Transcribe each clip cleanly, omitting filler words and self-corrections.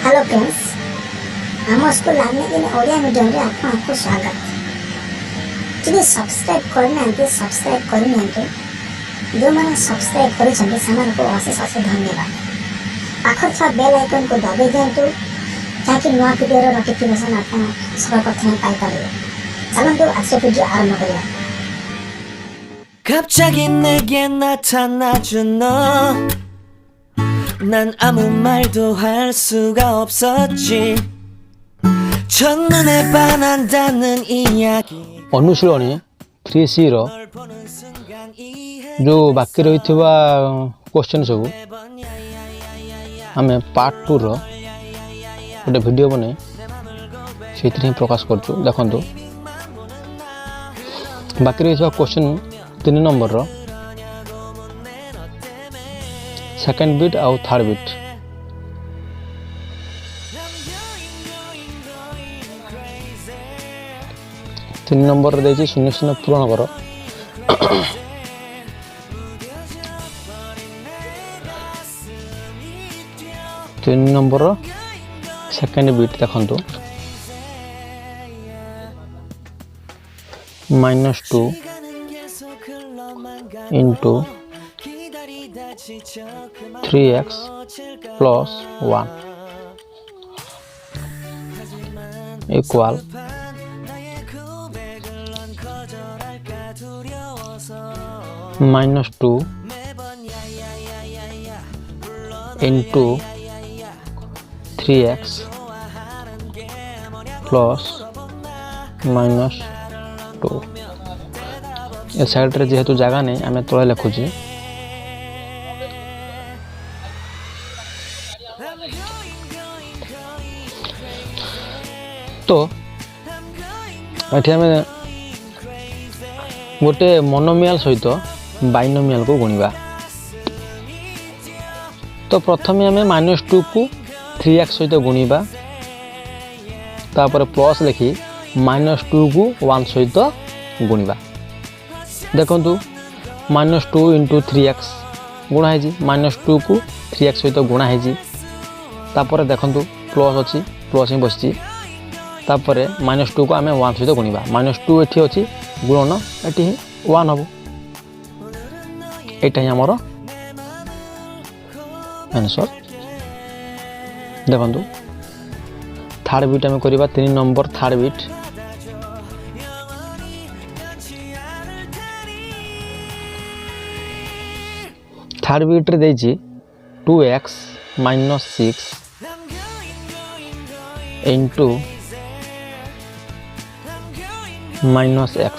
Hello friends, हम school learning इन Odia medium रे आपको स्वागत। जी सब्सक्राइब करना सब्सक्राइब करनी जो मैंने सब्सक्राइब कर अशेष अशेष धन्यवाद। पाखर था बेल आइकन को दबाई दिंतु ताकि नुआ वीडियो नोटिफिकेशन आप सर्वप्रथम पाइपर। चलते आज वीडियो आरंभ करिए। 갑자기 내게 나타나준 너, 난 아무 말도 할 수가 없었지. 첫눈에 반한다는 이야기. ଅନୁଶୀଳନୀ 3Cର ଯେଉଁ ବାକି ରହିଥିବା କ୍ୱେଶ୍ଚନ୍ ସବୁ ଆମେ ପାର୍ଟ 2ର ଗୋଟେ ଭିଡ଼ିଓ ବନେଇ ସେଇଥିରେ ହିଁ ପ୍ରକାଶ କରୁଛୁ। ଦେଖନ୍ତୁ, ବାକି ରହିଥିବା କ୍ୱେଶ୍ଚନ୍ 3 ନମ୍ବରର ସେକେଣ୍ଡ ବିଟ୍ ଆଉ ଥାର୍ଡ଼ ବିଟ୍। ତିନି ନମ୍ବରରେ ଦେଇଛି ଶୂନ୍ୟ ଶୂନ୍ୟ ପୂରଣ କର। ତିନି ନମ୍ବରର ସେକେଣ୍ଡ ବିଟ୍ ଦେଖନ୍ତୁ, -2 into 3x plus 1 equal -2 into 3x plus -2। ए साइड रे जेहेतु जगह नहीं आम तले लिखुची। तो ये आम गोटे मोनोमियल सहित बाइनोमियल को गुणिबा। तो प्रथम आम -2 को 3x सहित गुणिबा, तापर प्लस लिखि -2 को 1 सहित गुणिबा। देखंतु -2 into 3x गुणा है, -2 को 3x सहित गुणा है। तापर देखंतु प्लस अच्छी, प्लस ही बसची। तापर -2 को आम 1 सहित गुणिबा। -2 एठी अच्छी गुणन एटी 1 हम। एटा ही आमर आंसर। देखंतु थर्ड बिट आम करबा 3 number third bit. Third bit रे देछि 2x - 6 into -x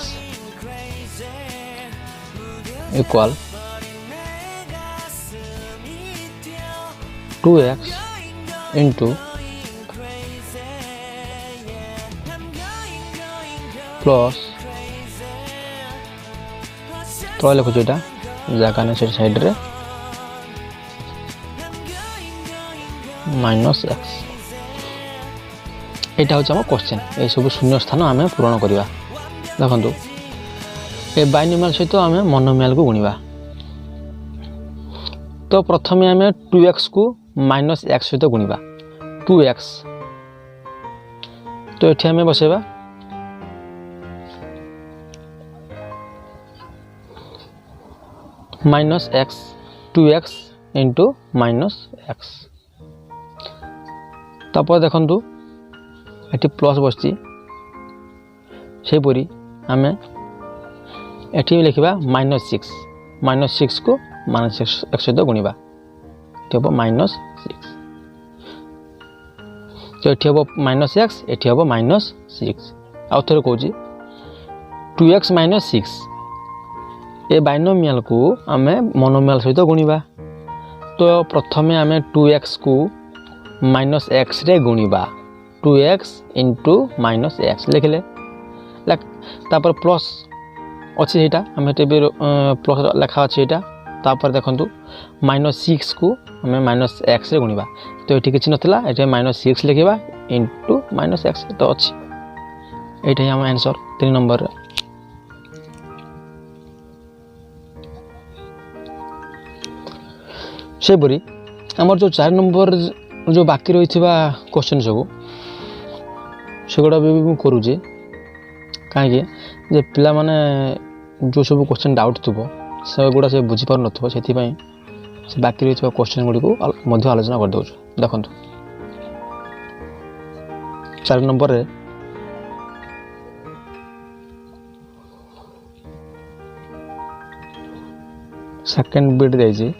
equal 2x into plus तो लिखुच यहाँ जगह नहीं साइड रे -x। यहाँ हूँ आम क्वेश्चन। ये सब शून्य स्थान आम पूरण करवा। देखो ये बाइनोमियल सहित आम मोनोमियल को गुणिबा। तो प्रथम आम 2x को -x सहित गुणिबा। 2x तो ये आम बसेबा -x 2x into -x। तापर देखंतु एटी प्लस बसची सेपरी आम एटी लिखा -6 -6 को -x सहित गुणिबा। ये हम -6 तो ये हम -x ये हम -6। आउ थे कौच 2x - 6 ए बाइनोमियल को आम मोनोमियल सहित गुणिबा। तो प्रथम आम 2x को -x रे गुणिबा। 2x into -x लिखले। तापर प्लस अच्छी यहाँ आम प्लस लिखा अच्छे यहाँ। तापर देखंतु -6 को आम -x रे गुणिबा। तो ये किसी नाला ये -6 लिखा इंटू -x तो अच्छी। यहाँ आम आंसर 3 नंबर। सेपरी आमर जो 4 नंबर जो बाकी रही क्वेश्चन सब सेगुड़ा भी मुझे करुचे कहीं पिला माने जो सब क्वेश्चन डाउट थो सेगुड़ा से बुझीपार नथिबो सेथिपाई से बाकी रही क्वेश्चन गुड़ी को आलोचना कर दउछु। देखंतु 4 नंबर रे सेकंड बिट देछि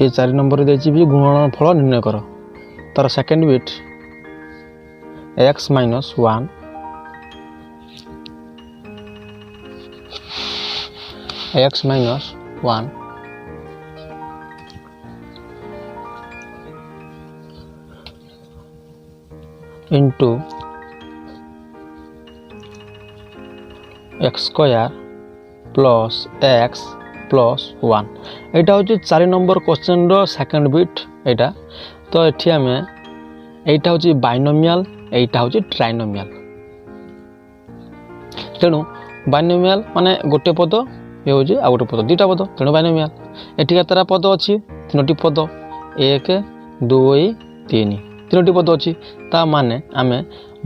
ये 4 नंबर देछि भी गुणन फल निर्णय कर तार second bit x minus 1 x minus 1 into x square plus x plus 1 यहाँ हूँ 4 नंबर क्वेश्चन रो सेकंड बिट यहाँ तो ये आम यहाँ हूँ बाइनोमियल यहाँ हूँ ट्राइनोमियल तेणु बाइनोमियल माने गोटे पद ये हूँ आ गोटे पद दुईटा पद तेणु बाइनोमियल एठिका तारा पद अच्छी 3टी पद 1 2 3 3टी पद अच्छी ता माने आमे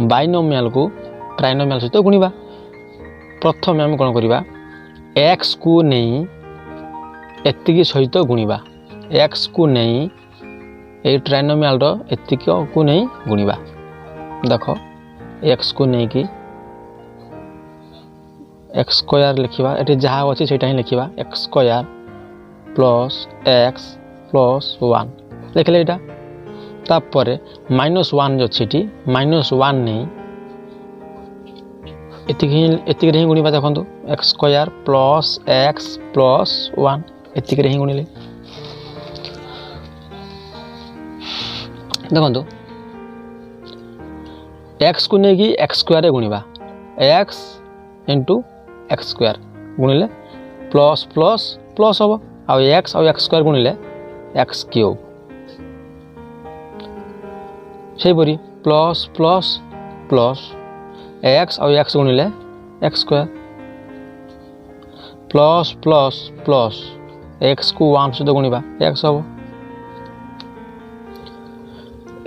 बाइनोमियल को ट्राइनोमियल सहित गुणिबा। प्रथम आम कौन करवा x को नहीं एतिकी सहित गुणिबा x को नहीं ये ट्राइनोमियल रो एतिक को नहीं गुणिबा। देख x को नहीं कि x स्क्वायर लिखा ये जहाँ अच्छी से लिखा x square plus x plus 1 लिखले यहाँ तापर माइनस 1 अच्छी माइनस 1 नहीं एतिक ही गुणिबा। देखो x square plus x plus 1 एतिक ही गुणिले देखो एक्स को नहीं एक्स स्क्वायर गुणिबा एक्स इंटू एक्स स्क्वायर गुणिले प्लस प्लस प्लस हम आउ एक्स स्क्वायर गुणिले एक्स क्यूब से परी प्लस प्लस प्लस एक्स और एक्स गुणिले x square plus plus plus x को 1 सहित गुणिबा एक्स हम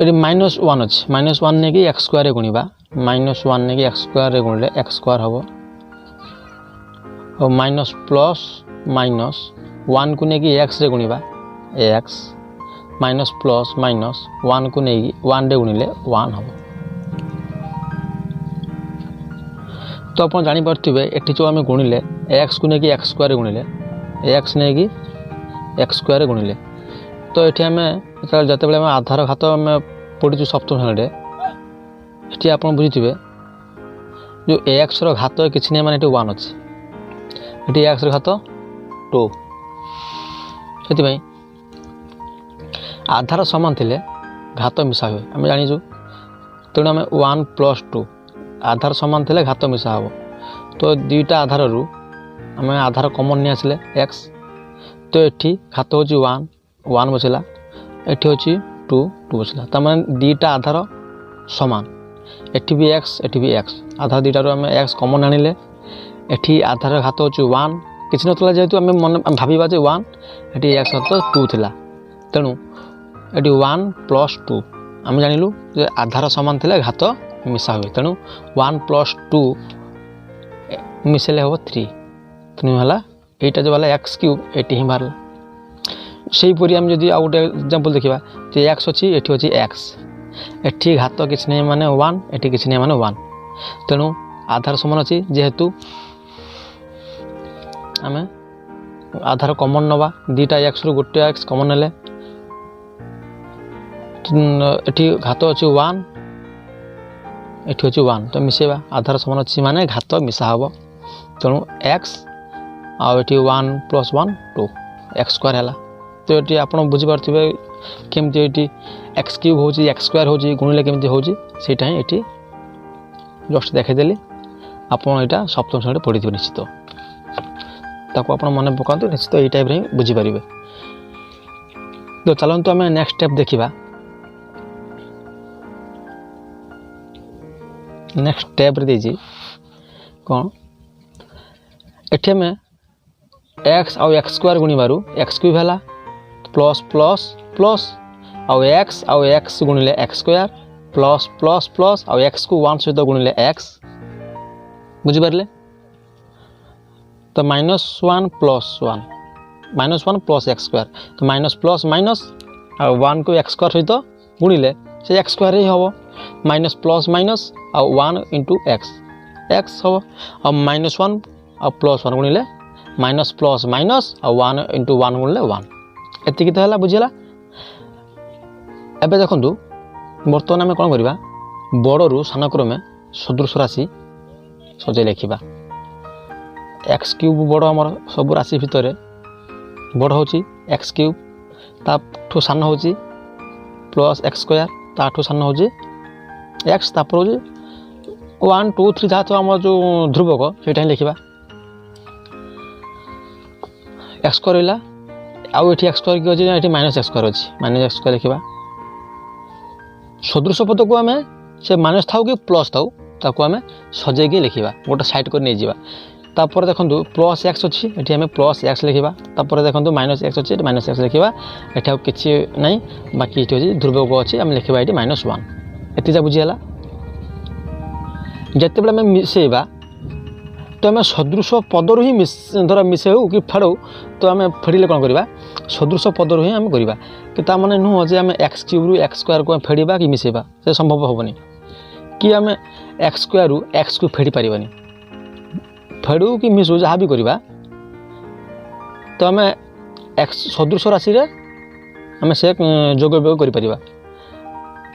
ये माइनस 1 अच्छे माइनस 1 नहीं कि एक्स स्क्वायर गुणिबा माइनस 1 नहीं कि एक्स स्क्वायर गुणिले एक्स स्क्वायर हम और माइनस प्लस माइनस 1 को नहीं कि एक्स रे गुणिबा एक्स माइनस प्लस माइनस 1 को नहीं 1 रे गुणिले 1 हम। तो आप जानीपे ये जो आम गुणिले एक्स को नहीं एक्स स्क्वायर गुणिले एक्स नहीं कि एक्स स्क्वायर गुणिले तो ये आम जिते बड़े आधार घात आम पढ़ी सप्तम श्रेणी ये आप बुझे जो एक्स घात किसी नहीं माने 1 अच्छे ये एक्स घात 2 से आधार समान थे घात मिसा हुए आम जाचु तेणु आम 1 प्लस 2 आधार समान थे घात मिसा हम तो दुईटा आधार रु आम आधार कमन नहीं आसले एक्स तो ये घात हूँ 1 1 बसला एटी हूँ 2 2 बसला तमें दुईटा आधार समान एटी भी एक्स आधार दुईटार आम एक्स कमन आनिले एटी आधार घात हूँ 1 किसी ना जेहेतु आम मन भावा 1 ये एक्स घात 2 थिला तेणु ये 1 प्लस 2 आम जानिलु जे आधार समान थे घात मिसा हुए तेणु 1 प्लस 2 मिसेले हम 3 तेणु है यहाँ जो वाला एक्स क्यूब ये ही बाहर से परी आम जब आउ गोटे एग्जांपल देखा तो एक्स अच्छी ये अच्छी एक्स एटी घात किसी नहीं माने 1 एटी किसी नहीं माने 1 तेणु आधार समान अच्छी जेहेतु आम आधार कमन नवा दुईटा एक्स रु गोटे एक्स कमन हेले एटी घात अच्छी 1 एटी अच्छी 1 तो मिसेबा आधार समान अच्छी माने घात मिसा हम तेणु एक्स आठी 1 प्लस 1 2 एक्स स्क्वायर है तो ये आप बुझीपारे केमती ये एक्स क्यूब हो एक्स स्क्वायर हो गुणिले केमती हो सीटा ही ये जस्ट देखीदेली आप सप्तम श्रेणी पढ़ी निश्चित ताको आप मन पका निश्चित यही टाइप ही बुझीपारे। तो चलते आम नेक्स्ट स्टेप देखा नेक्स्ट स्टेप रे कौन ये एक्स आउ एक्स स्क्वायर गुणिबारु एक्स क्यूब है प्लस प्लस प्लस आउ एक्स गुणिले x square plus plus plus आउ एक्स को 1 सहित गुणिले एक्स बुझिपारे तो -1 प्लस एक्स स्क्वायर तो माइनस प्लस माइनस आउ 1 को एक्स स्क्वायर सहित गुणिले से एक्स स्क्वायर ही हम माइनस प्लस माइनस आउ 1 इंटू एक्स हम आ -1 आ +1 गुणिले माइनस प्लस माइनस आ 1 इंटू 1 गुणिले 1 एतिक तो है बुझीला। एबे देखंतु बर्तमान आम कौन करवा बड़रू सान क्रमे सदृश राशि सजे लिखा एक्स क्यूब बड़ आमर सब राशि भितर बड़ हूँ एक्स क्यूब ताठू सान हूँ प्लस एक्स स्क्वायर ताठू सान हूँ एक्स तापर हूँ 1 2 3 जहाँ तो आम जो ध्रुवक से लिखा एक्स स्क्वायर रहा आउ ये एक्स स्क्वायर कि अच्छे माइनस एक्स स्क्वायर अच्छी माइनस एक्स स्क्वायर लिखा सदृश पद को आम से माइनस था कि प्लस था आम सजेक लिखा गोटे सैड कर नहीं जावा तापर देखो प्लस एक्स अच्छी ये आम प्लस एक्स लिखा तापर देखो माइनस एक्स अच्छी माइनस एक्स लिखा ये किसी ना बाकी ये ध्रुवक अच्छी आम लिखा ये -1 एतिजा बुझीगला। जिते बड़े मिसेबा तो आम सदृश पदर ही धर मिसेऊ कि फेड़ऊ तो आम फेड़े कौन करवा सदृश पदर ही आम करवा कि ताने नुह जे आम एक्स क्यूब रु एक्स स्क्वायर को फेड़ा कि मिसेबा से संभव हेनी कि आम एक्स स्क्वायर रु एक्स को फेड़ी पारिबानी फेड़ू कि मिसू जहाँ भी करवा तो आम एक्स सदृश राशि आम से जोग वियोग कर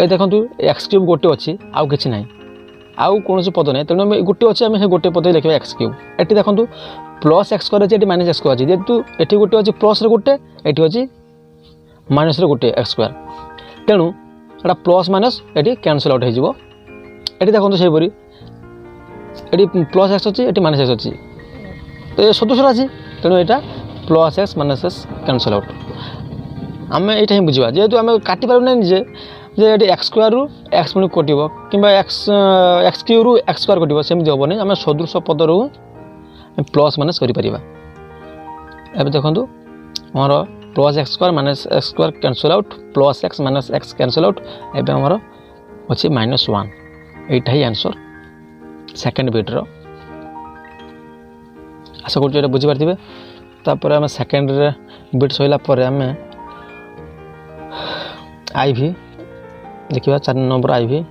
देखु एक्स क्यूब गोटे अच्छी आउ कि ना आउ कौन पद ना तेणु गोटे अच्छे आम से गोटे पद लिखा एक्स क्यूब ये देखो प्लस एक्स स्क्वायर अच्छे माइनस एक्स स्क्वायर अच्छी जेहतु ये गोटे अच्छी प्लस गोटे ये अच्छी माइनस गोटे एक्स स्क्वायर तेणु एटा प्लस माइनस ये कैनसल आउट हो देखो से ये प्लस एक्स अच्छी ये माइनस एक्स अच्छी तो ये सदृश राशि तेणु यहाँ plus x minus x cancel out आम यहाँ ही बुझा जेहेतु आम काटि पार निजे जे ये एक्स स्क्वायर रु एक्स पुणी कटो कि एक्स क्यूब रु एक्स स्क्वायर कटो सेमती हेनी आम सदृश पद रु प्लस माइनस कर देखो आमर plus x square minus x square cancel out plus x minus x cancel out एवं आमर अच्छे -1 यहाँ ही आंसर सेकेंड बिट्र आशा कर बुझीपारे तापर आम सेकेंड बिट सैला आम IV देखिए 4 नंबर IV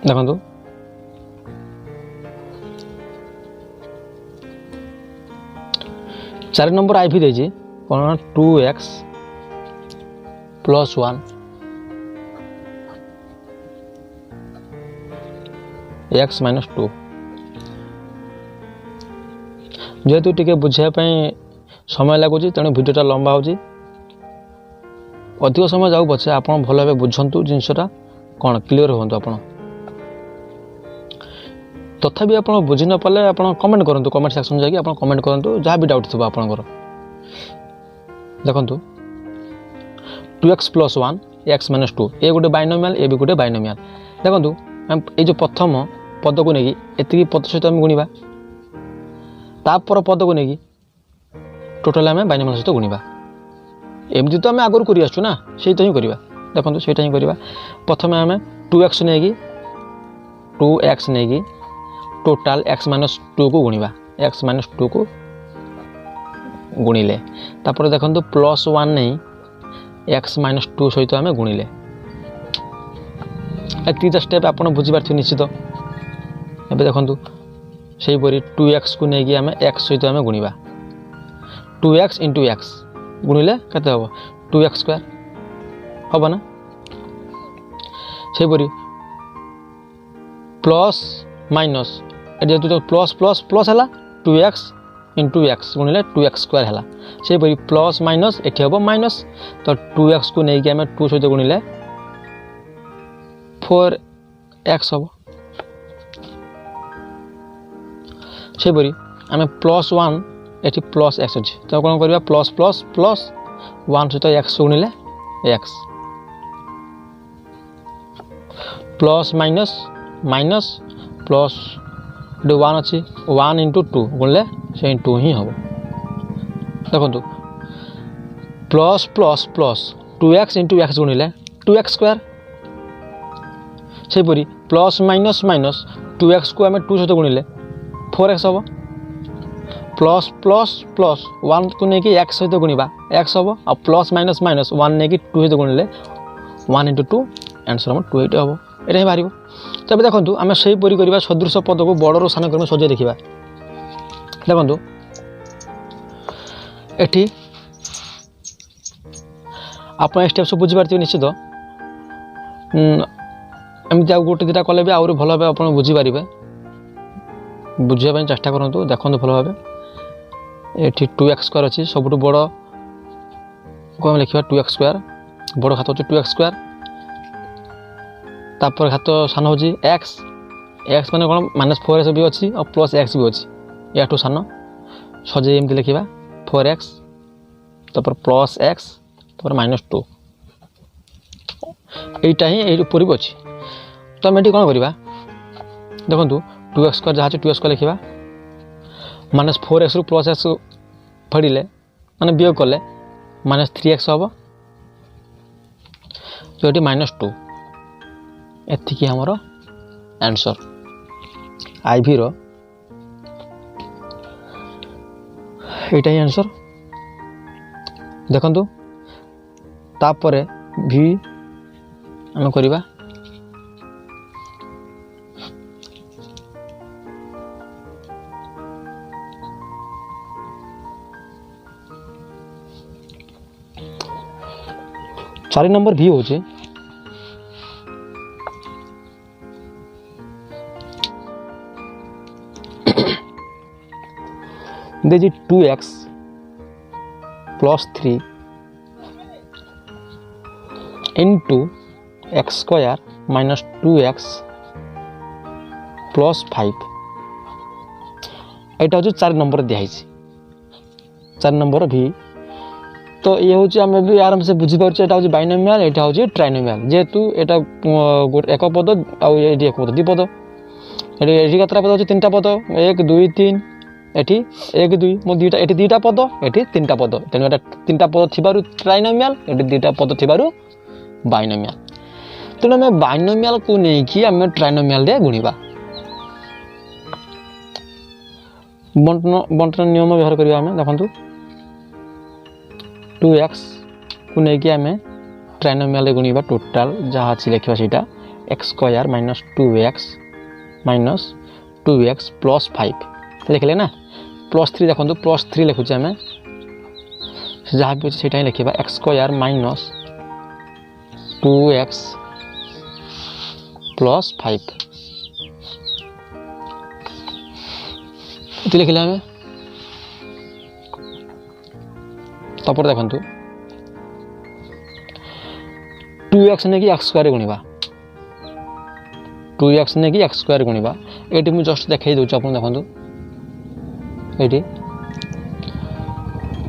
देखो 4 नंबर IV देजी कौन 2x + 1 x - 2 जेहेतु टी बुझापी समय लगुच तेणु भिडियोटा लंबा हो अधिक समय जाऊ पछे आप भल भाव बुझंतु जिनसटा कौन क्लीयर हूँ आप तथापि आप बुझी न पारे आप कमेंट करूँ कमेंट सेक्शन जाकि आप कमेंट करूँ जहाँ भी डाउट थो आपंकर देखु 2x + 1 x - 2 ये गोटे बाइनोमियल ये भी गोटे बाइनोमियल देखो ये जो प्रथम पद को लेकिन एति पद सहित आम गुणा तापर पद को लेकिन टोटाल आम बाइनोमियल सहित गुणा एमती तो आम आगुरी कर आसुना से ही करवा देखो से ही करवा प्रथम आम 2x नहीं 2x नहीं टोटाल x - 2 को गुणा x - 2 को गुणिले तापर देखो +1 नहीं x - 2 सहित आम गुणिले एतिक स्टेप आप बुझीपार निश्चित एबे देखो से 2x को लेकिन आम x सहित आम गुणा 2x × x गुणिले केते हम 2x स्क्वायर हम ना से प्लस माइनस जेहतु प्लस प्लस प्लस है 2x × x गुणिले 2x स्क्वायर है से प्लस माइनस ये हम माइनस तो 2x को लेकिन आम 2 सहित गुणिले 4x हम से आम +1 ये प्लस एक्स अच्छी तो कौन करवा प्लस प्लस प्लस 1 सहित एक्स गुणिले x plus minus minus plus ଏଠି 1 ଅଛି 1 × 2 ଗୁଣିଲେ ସେ 2 ହିଁ ହେବ। ଦେଖନ୍ତୁ plus plus plus 2x × x ଗୁଣିଲେ 2x²। ସେହିପରି ପ୍ଲସ୍ ମାଇନସ୍ ମାଇନସ୍ 2xକୁ ଆମେ 2 ସହିତ ଗୁଣିଲେ 4x ହେବ। ପ୍ଲସ୍ ପ୍ଲସ୍ ପ୍ଲସ୍ 1କୁ ନେଇକି x ସହିତ ଗୁଣିବା x ହେବ। ଆଉ ପ୍ଲସ୍ ମାଇନସ୍ ମାଇନସ୍ 1 ନେଇକି 2 ସହିତ ଗୁଣିଲେ 1 × 2 ଆନ୍ସର୍ ଆମର 280 ହେବ। ଏଇଟା ହିଁ ବାହାରିବ। ତେବେ ଦେଖନ୍ତୁ ଆମେ ସେହିପରି କରିବା ସଦୃଶ ପଦକୁ ବଡ଼ରୁ ସାନ କ୍ରମେ ସଜାଇ ଦେଖିବା। ଦେଖନ୍ତୁ ଏଠି ଆପଣ ଏ ଷ୍ଟେପ୍ ସବୁ ବୁଝିପାରିଥିବେ ନିଶ୍ଚିତ। ଏମିତି ଆଉ ଗୋଟେ ଦୁଇଟା କଲେ ବି ଆହୁରି ଭଲ ଭାବେ ଆପଣ ବୁଝିପାରିବେ। ବୁଝିବା ପାଇଁ ଚେଷ୍ଟା କରନ୍ତୁ, ଦେଖନ୍ତୁ ଭଲ ଭାବେ। ଏଠି 2x² ଅଛି, ସବୁଠୁ ବଡ଼ ଆମେ ଲେଖିବା 2x²। ବଡ଼ ଘାତ ହେଉଛି 2x²। ତାପରେ ଘାତ ସାନ ହେଉଛି x ମାନେ କ'ଣ -4x ବି ଅଛି ଆଉ +x ବି ଅଛି। ୟାଠୁ ସାନ ସଜେଇ ଏମିତି ଲେଖିବା 4x ତାପରେ +x ତାପରେ -2। এইটা ହିଁ ଏଇ ଉପରେ ବି ଅଛି। ତ ଆମେ ଏଠି କ'ଣ କରିବା ଦେଖନ୍ତୁ 2x² ଯାହା ଅଛି 2x² ଲେଖିବା। -4x ରୁ +x ଫେଡ଼ିଲେ ମାନେ ବିয়োଗ କଲେ -3x ହେବ। ତ ଏଠି -2। ଏତିକି ଆମର ଆନ୍ସର୍ ଆଇଭିର। এইটা ହିଁ ଆନ୍ସର୍। ଦେଖନ୍ତୁ ତାପରେ ଭି ଆମେ କରିବା। ଚାରି ନମ୍ବର ଭି ହେଉଛି ଦେଇଛି 2x + 3 × x² - 2x + 5। এইটা হচ্ছে 4 নম্বর দিয়েছে 4 নম্বর ভি। তো ইয়ে হচ্ছে আমি भी आरामसे বুঝিপারছি এটা হচ্ছে বাইনোমিয়াল, এটা হচ্ছে ট্রাইনোমিয়াল। যেহেতু এটা এক পদ আর এটি এক পদ দুই পদ। এটি কেতটা পদ হচ্ছে 3টা পদ 1 2 3। এটি 1 2 মো দুইটা এটি 2টা পদ এটি 3টা পদ। তেণু এটা 3টা পদ থিবারু ট্রাইনোমিয়াল, এটি 2টা পদ থিবারু বাইনোমিয়াল। তেণু আমি বাইনোমিয়াল কু নেইকি আমি ট্রাইনোমিয়াল রে গুণিবা। বন্টন নিয়ম ব্যবহার করিবা আমি। দেখন্তু 2x को लेकिन आम ट्राइनोमियल गुणा टोटाल जहाँ अच्छी लिखा सीटा x² - 2x - 2x + 5 लिखले ना +3। देखो +3 लिखुचे आम जहाँ भी अच्छे से लिखा x² - 2x + 5 लिखले आम। तापर देखु 2x नहीं कि x² गुणा 2x नहीं कि x² गुणा। ये मुझे जस्ट देखा दूसरी आप देखो ये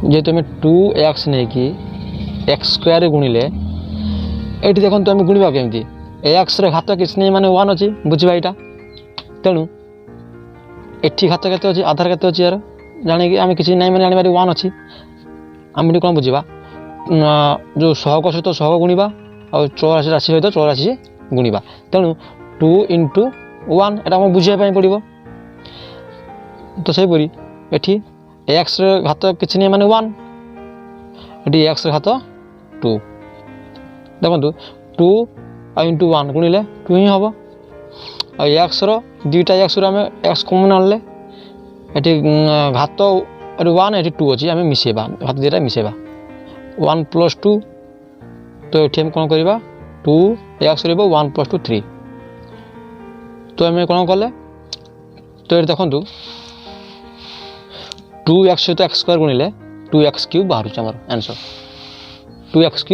जेहेतु आम 2x नहीं कि x² गुणिले ये देखो आम गुणा केमती x घात किसी नहीं माने 1 अच्छी बुझा यहाँ। तेणु एटी घात के अच्छी आधार के अच्छी यार जाने कि आम किसी नहीं मैंने जानवर 1 अच्छी। आम ये कौन बुझा जो सहग सहित सहग गुणा और चौराशी राशि सहित चौराशी गुणा। तेणु 2 × 1 एटा आम बुझापी पड़ो। तो सेपरी एटी x घात किसी नहीं माने 1 ये x घात 2। देखो 2 × 1 गुणिले 2 ही हम। और x दुईटा x आम x कमन आनले ये घात 1 ये 2 अच्छी आम मिसेबा घात दुईटा मिसेबा 1 + 2। तो ये आम कौन करवा 2x 1 + 2 3। तो आम कौन कले तो ये देखो 2x सहित x² गुणिले 2x³ बाहर आंसर 2x³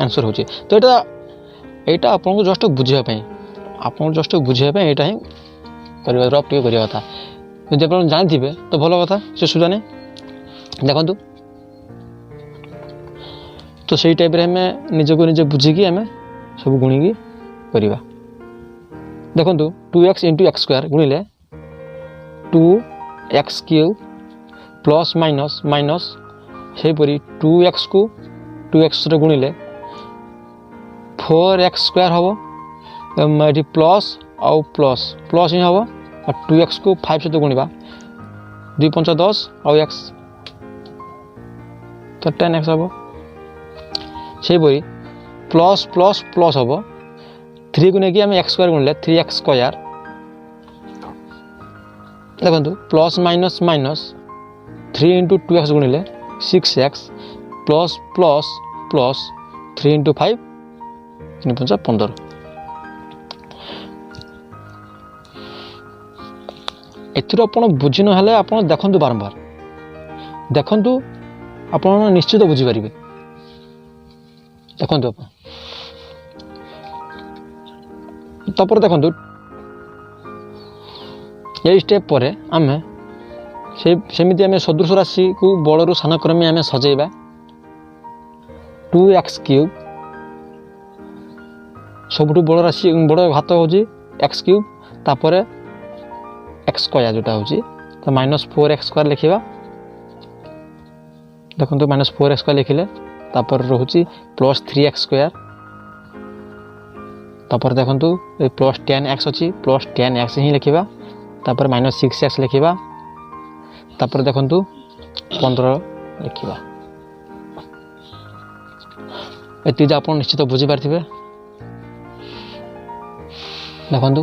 आंसर हो। तो यहाँ आपको जस्ट बुझापी यहाँ ही करवा ड्रप टे करवा कथा। यदि आप जानी तो भल कथा से सुधा नहीं देखु। तो सही टाइप रे हमें निजको निजे बुझिकी आम सब गुणिकी करवा। देखो 2x × x² गुणिले 2x³ ପ୍ଲସ୍ ମାଇନସ୍ ମାଇନସ୍ ସେହିପରି 2xକୁ 2xରେ ଗୁଣିଲେ 4x² ହେବ। ଏଠି ପ୍ଲସ୍ ଆଉ ପ୍ଲସ୍ ପ୍ଲସ୍ ହିଁ ହେବ। ଆଉ 2xକୁ 5 ସହିତ ଗୁଣିବା 2 5 10 ଆଉ x ତ 10x ହେବ। ସେହିପରି ପ୍ଲସ୍ ପ୍ଲସ୍ ପ୍ଲସ୍ ହେବ 3କୁ ନେଇକି ଆମେ x² ଗୁଣିଲେ 3x²। ଦେଖନ୍ତୁ plus minus minus 3 × 2x ଗୁଣିଲେ 6x plus plus plus 3 × 5 3 5 15। ଏଥିରୁ ଆପଣ ବୁଝି ନହେଲେ ଆପଣ ଦେଖନ୍ତୁ ବାରମ୍ବାର ଦେଖନ୍ତୁ ଆପଣ ନିଶ୍ଚିତ ବୁଝିପାରିବେ। ଦେଖନ୍ତୁ ଆପଣ ତାପରେ ଦେଖନ୍ତୁ এই স্টেপ ପରେ ଆମେ ସେମିତି ଆମେ ସଦୃଶ ରାଶିକୁ ବଳରୁ ସାନ କ୍ରମେ ଆମେ ସଜେଇବା। 2x³ ସବୁଠୁ ବଡ଼ ରାଶି ବଡ଼ ଘାତ ହେଉଛି x³ ତାପରେ x² ଯେଉଁଟା ହେଉଛି ତ -4x² ଲେଖିବା। ଦେଖନ୍ତୁ -4x² ଲେଖିଲେ ତାପରେ ରହୁଛି +3x²। ତାପରେ ଦେଖନ୍ତୁ ଏ +10x ଅଛି +10x ହିଁ ଲେଖିବା। ତାପରେ -6x ଲେଖିବା। ତାପରେ ଦେଖନ୍ତୁ 15 ଲେଖିବା। ଏତିକି ଆପଣ ନିଶ୍ଚିତ ବୁଝିପାରିଥିବେ। ଦେଖନ୍ତୁ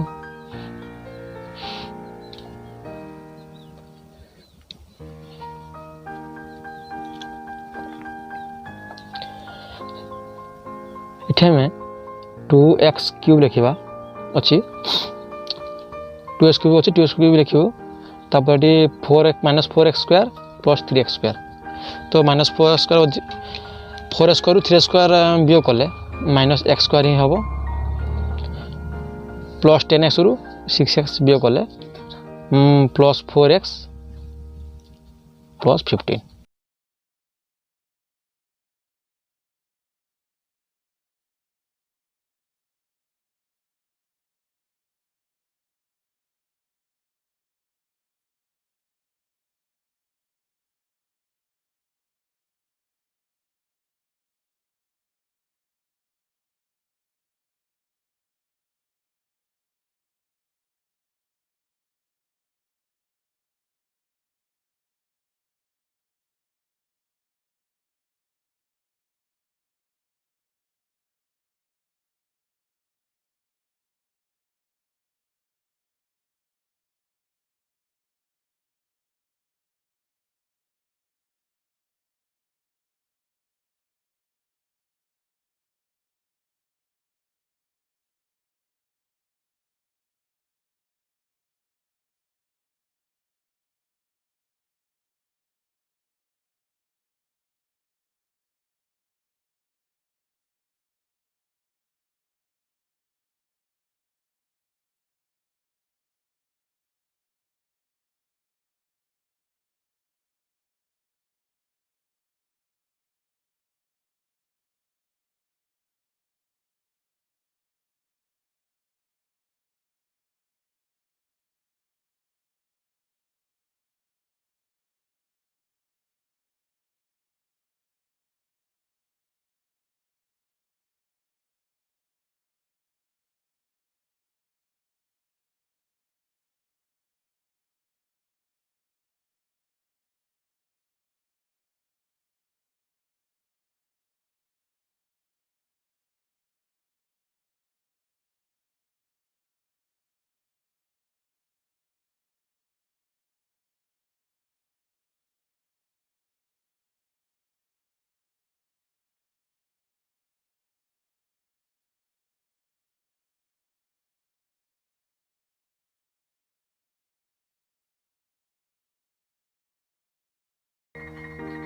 ଏଠି ଆମେ 2x³ ଲେଖିବା ଅଛି 2x³ ଅଛି 2x³ ଲେଖିବୁ। ତାପରେ ଏଠି -4x² ପ୍ଲସ୍ 3x²। ତ -4x² 4x²ରୁ 3x² ବିয়োଗ କଲେ -x² ହିଁ ହେବ। +10xରୁ 6x ବିয়োଗ କଲେ +4x +15।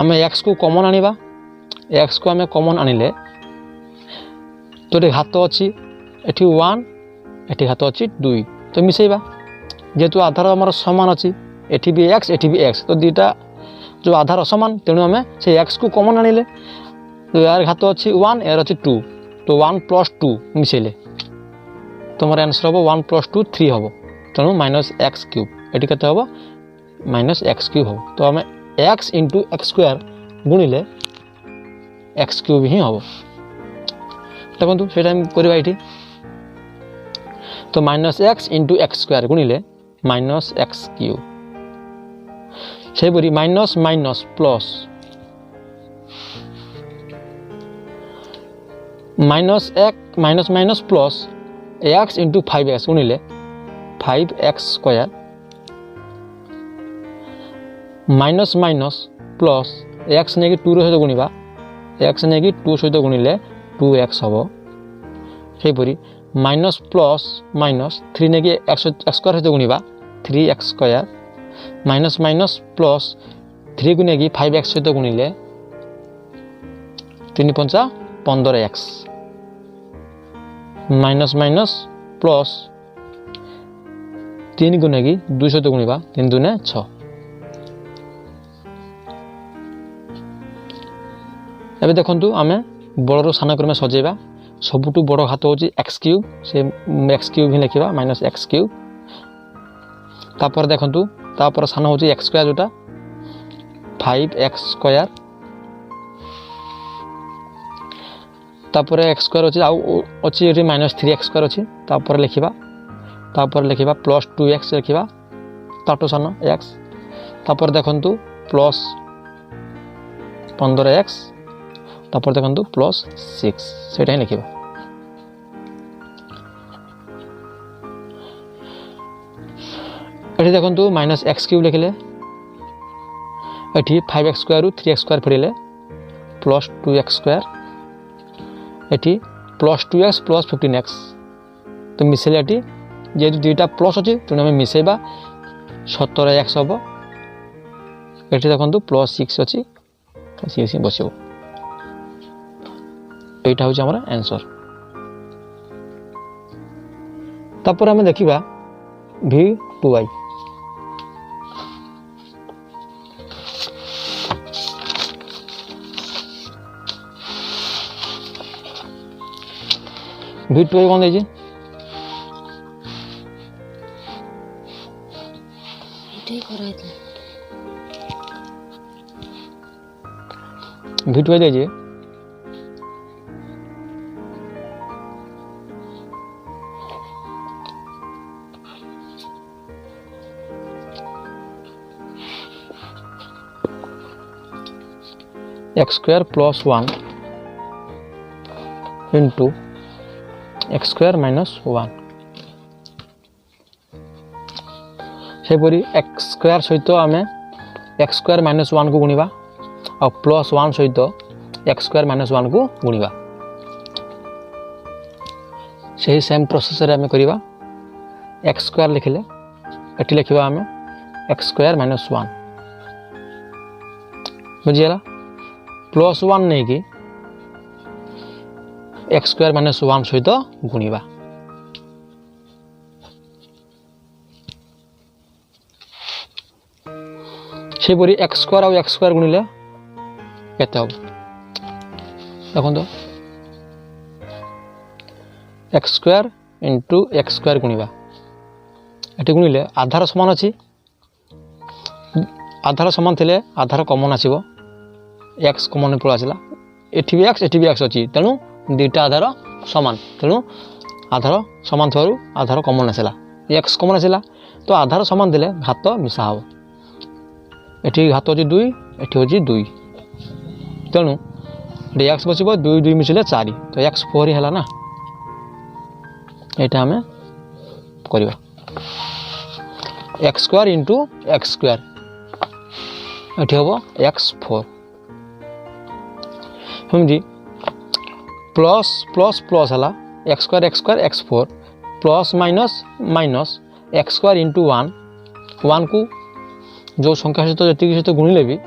ଆମେ x କୁ କମନ୍ ଆଣିବା। x କୁ ଆମେ କମନ୍ ଆଣିଲେ ତ ଏଠି ଘାତ ଅଛି ଏଠି 1 ଏଠି ଘାତ ଅଛି 2 ତ ମିଶାଇବା। ଯେହେତୁ ଆଧାର ଆମର ସମାନ ଅଛି ଏଠି ବି x ଏଠି ବି x ତ ଦୁଇଟା ଯେଉଁ ଆଧାର ସମାନ ତେଣୁ ଆମେ ସେ x କୁ କମନ୍ ଆଣିଲେ ୟାର ଘାତ ଅଛି 1 ଏହାର ଅଛି 2 ତ 1 + 2 ମିଶାଇଲେ ତୁମର ଆନ୍ସର୍ ହେବ 1 + 2 3 ହେବ। ତେଣୁ -x³ ଏଠି କେତେ ହେବ माइनस एक्स क्यूब हम तो आम एक्स इंटू एक्स स्क्वायर गुणिले एक्स क्यूब ही हम देखो से करवा ये तो minus x into x square गुणिले माइनस एक्स क्यूब से minus minus plus minus minus plus x into 5x गुणिले 5x square minus minus plus x नहीं कि 2 सहित गुणा एक्स नहीं कि 2 सहित गुणिले 2x हम सेपरी माइनस प्लस माइनस 3 नहीं कि एक्स स्क्वायर सहित गुणा 3x square minus minus plus 3 को नहीं 5x सहित गुणिले 3 पंचा 15x माइनस माइनस प्लस 3 को नहीं 2 सहित गुणा 3 दूने 6 एबे देखंतु आमे बड़र सान क्रमे सजेबा सबुठु बड़ घात होची एक्स क्यूब से एक्स क्यूब ही लिखिबा माइनस एक्स क्यूब तापर देखंतु तापर सान होची एक्स स्क्वायर जोटा 5x स्क्वायर तापर एक्स स्क्वायर अछि आउ अछि एठी माइनस 3x स्क्वायर अछि तापर लिखिबा प्लस 2x लिखिबा ताटो सान x तापर देखंतु प्लस 15x तापर देखंतु प्लस 6 सेटा ही लिखिबा एठी देखंतु माइनस एक्स क्यूब लिखिले एठी 5x स्क्वायर रु 3x स्क्वायर फेरिले प्लस 2x स्क्वायर एठी प्लस 2x प्लस 15x तो मिसेले एठी जे दुईटा प्लस अछि तो हम मिसेबा 17x हबो एठी देखंतु प्लस 6 अछि सी बसिबो एटा हूँ आमर आंसर तापर आम देखा v2y v2y कौन देजी v2y देजी x square plus 1 into x square minus 1 सेपरी एक्स स्क्वायर सहित आम एक्स स्क्वायर माइनस 1 को गुणा और प्लस 1 सहित एक्स स्क्वायर माइनस 1 को गुणा से ही सेम प्रोसेस रे आम करवा एक्स स्क्वायर लिखिले एटी लिखा आम एक्स स्क्वायर माइनस 1 बुझीगला प्लस 1 नहीं कि एक्स स्क्वायर माइनस 1 सहित गुणा सेपरी एक्स स्क्वायर और एक्स स्क्वायर गुणिले केते हम देखो तो x square into x square गुणा ये गुणिले आधार समान अच्छी आधार समान थे आधार कमन आसो एक्स कमन पड़ा आसला एटी भी एक्स अच्छी तेणु दुईटा आधार सामान तेणु आधार सामान थोड़ू आधार कमन आसला एक्स कमन आसला तो आधार सामान देले घात मिसा हम एटी घात अच्छी 2 एटी हूँ 2 तेणु ये एक्स बचब 2 2 मिसिले 4 तो एक्स 4 ही है ना यहाँ आम करवा x square into x square ये हम एक्स 4 समझी प्लस प्लस प्लस है x square x 4 plus minus minus x square into 1 को जो संख्या सहित जी सहित गुणिले भी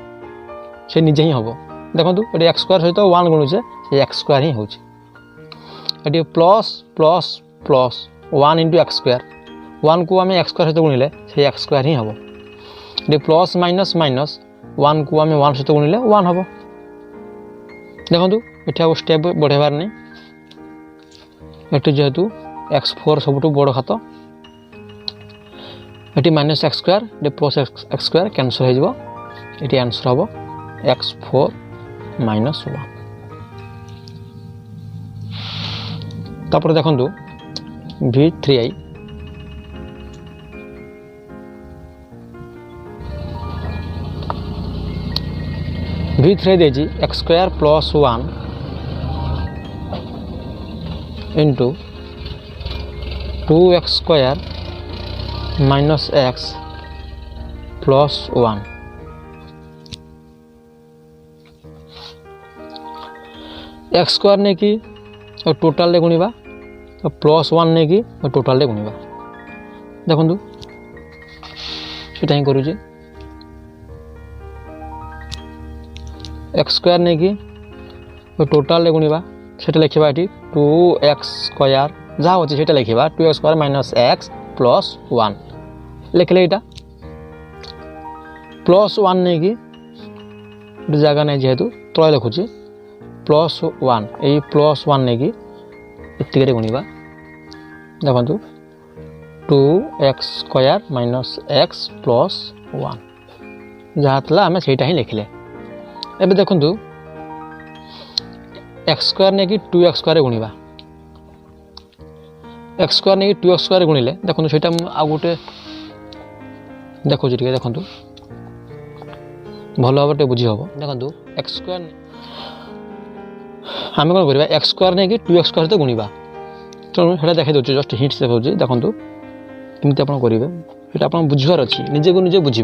से निजे ही हम देखो ये एक्स स्क्वायर सहित 1 गुणुचे से एक्स स्क्वायर ही होची plus plus plus 1 into x square 1 को आम एक्स स्क्वायर सहित गुणिले से एक्स स्क्वायर ही हम ये प्लस माइनस माइनस 1 को आम 1 सहित गुणिले 1 हम देखो ये स्टेप बढ़ेबार नहीं ये जेहेतु x4 सबुठ बड़ घात এটি মাইনস এক্স স্কোয়ার এটি প্লস এক্স স্কোয়ার ক্যানসেল হয়ে যাব এটি आंसर হব x4 মাইনস 1 তারপরে দেখুন v3i v3 ଦେଇଛି x square plus 1 into 2x square minus x plus 1 x square नहीं कि टोटाल गुणवा प्लस 1 नहीं कि टोटाल गुणवा देखु से करुचे एक्स स्क्वायर नहीं कि टोटाल गुणवा से लिखा ये 2x स्क्वायर जहाँ अच्छे से लिखा 2x square minus x plus 1 लिखले यहाँ प्लस 1 नहीं कि जगह नहीं जेहेतु तले लिखुचे प्लस 1 यही प्लस 1 नहीं कि इतने गुणवा देखु 2x square minus x plus 1 जहाँ था आम से ही लिखले एवं देखु एक्स स्क्वायर नहीं कि 2x स्क्वायर गुणवा एक्स स्क्वायर नहीं 2x स्क्वायर गुणिले देखो से आउ गोटे देखो देखो भल भाव बुझी हम देखो एक्स स्क्वायर आम कौन करवा एक्स स्क्वायर नहीं कि 2x स्क्वायर तो गुणवा तेणु से देखा दूसरे जस्ट हिंट्स देखा देखो कमी आप करेंगे ये आप बुझार अच्छी निजे को निजे बुझे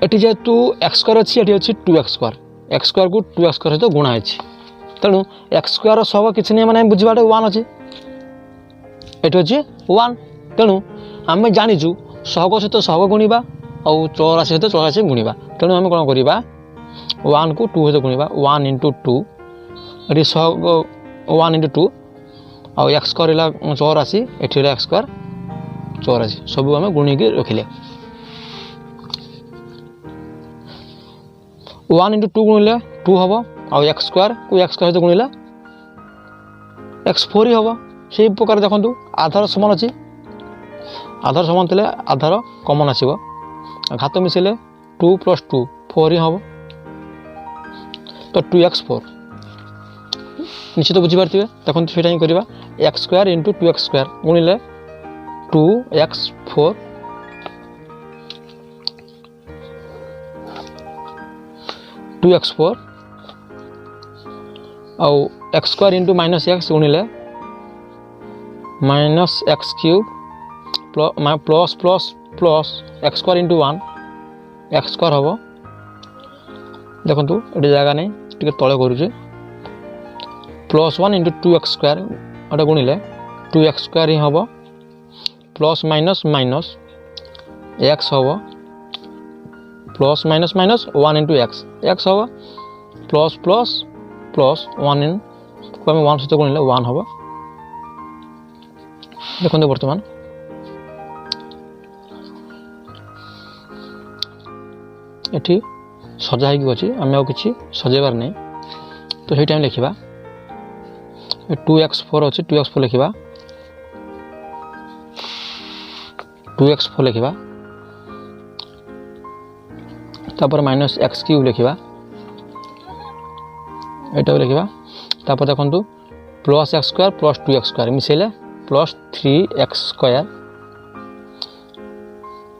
ये जेहेतु एक्स स्क्वायर अच्छी ये अच्छी 2x स्क्वायर एक्स स्क्वायर को 2x स्क्वायर सहित गुणा है तेणु एक्स स्क्वायर सहग किसी नहीं मैंने बुझे 1 अच्छे ये अच्छे 1 तेणु आम जाचु सहग सहित सहग गुणवा और चौराशी सहित चौराशी गुणवा तेणु आम कौन करवा 1 को 2 सहित गुणवा 1 इंटू 2 ये सहग 1 इंटू 2 और एक्स स्क्वायर चौराशी ये एक्स स्क्वायर चौराशी सब आम गुणिकी रखिले 1 इंटू 2 गुणिले 2 हम और एक्स स्क्वायर को एक्स स्क्वायर सहित गुणिले x4 ही हम से प्रकार देखो आधार समान अच्छी आधार समान थे आधार कमन आसो घात मिसेले 2 + 2 4 ही हम तो 2x4 निश्चित बुझीपारे देखो से ही करवा x square into 2x square गुणिले 2x4 2x4 और x square into minus x गुणिले minus x cube plus plus plus x square into 1 x square हम देखो ये जगह नहीं टे तले करुचे प्लस 1 इंटू 2x स्क्वायर गोटे गुणिले 2x स्क्वायर ही हम प्लस माइनस माइनस एक्स हम plus minus minus 1 into x x हम प्लस प्लस प्लस 1 इन को 1 सहित गुणिले 1 हम देखो बर्तमान ये सजा हो अच्छी आम आ कि सजेबार नहीं तो ये टाइम लिखा 2x4 अच्छी 2x4 लिखा 2x4 लिखा तापर माइनस एक्स क्यूब लिखा यहाँ लिखा तापर देखो plus x square plus 2x square मिसेले प्लस 3x स्क्वायर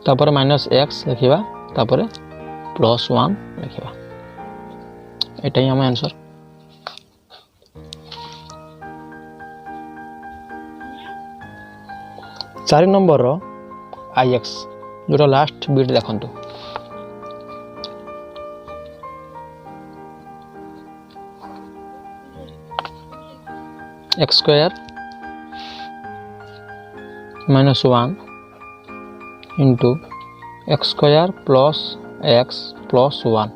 तापर माइनस एक्स लिखा तापर प्लस 1 लिखा यहाँ आम आंसर 4 नंबर IX जोटा लास्ट बिट देखु x square minus 1 into x square plus x plus 1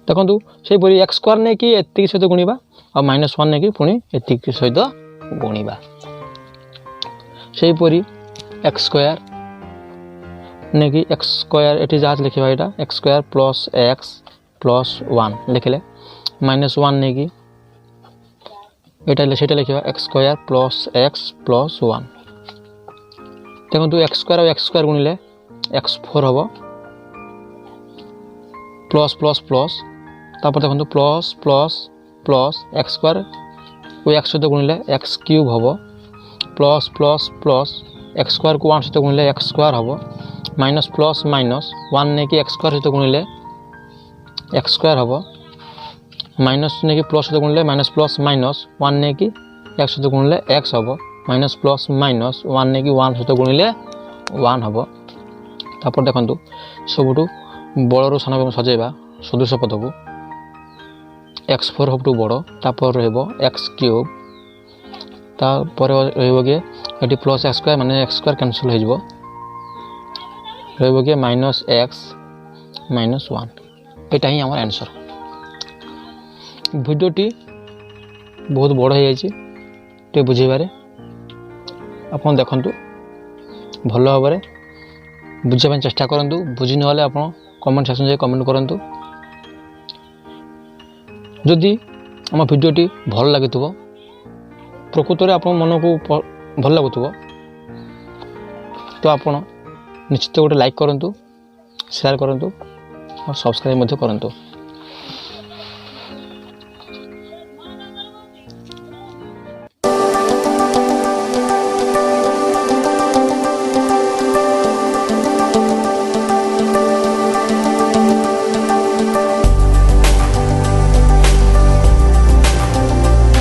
देखो से एक्स स्क्वायर नहीं कि एति सहित गुणवा और माइनस 1 नहीं कि पुणी एति सहित गुणवा से एक्स स्क्वायर नहीं कि एक्स स्क्वायर ये जहाँ लिखा यहाँ x square plus x plus 1 लिखले माइनस 1 नहीं कि এটা সেটা লিখিবা x square plus x plus 1 দেখুন x স্কয়ার আর x স্কয়ার গুণিলে x4 হবো প্লস প্লস প্লস তারপর দেখুন plus plus plus x square ওই x সହିତ গুণিলে x কিউব হবো plus plus plus x square को 1 সହିତ গুণিলে x স্কয়ার হবো মাইনাস প্লস মাইনাস 1 নেকি x square সହିତ গুণিলে x square হবো মাইনাস নেকি প্লস সହିତ গুণিলে মাইনাস প্লস মাইনাস 1 নেকি x সହିତ গুণিলে x হবো মাইনাস প্লস মাইনাস 1 নেকি 1 সହିତ গুণিলে 1 হবো তারপর দেখুন সবুঠু বড়রু সান সজাইবা সদৃশ পদকু x4 হবটু বড় তারপর রহিব x কিউব তারপরে রহিব গিয়ে এটি প্লস x স্কয়ার মানে x স্কয়ার ক্যান্সেল হয়ে যাব রহিব গিয়ে মাইনাস x মাইনাস 1 এটা হি আমার आंसर ভিডিওটি বহুত বড় হয়ে যাইছে তে বুঝিবারে আপন দেখন্তু ভালো ভাবে বুঝিবা ପାଇଁ চেষ্টা করন্তু বুঝি নহলে আপন কমেন্ট সেকশন রে কমেন্ট করন্তু যদি আমার ভিডিওটি ভালো লাগিতব প্রকৃতরে আপন মনকু ভালো লাগুতব তো আপন নিশ্চিত গোটে লাইক করন্তু শেয়ার করন্তু और सब्सक्राइब मध्य करंतु।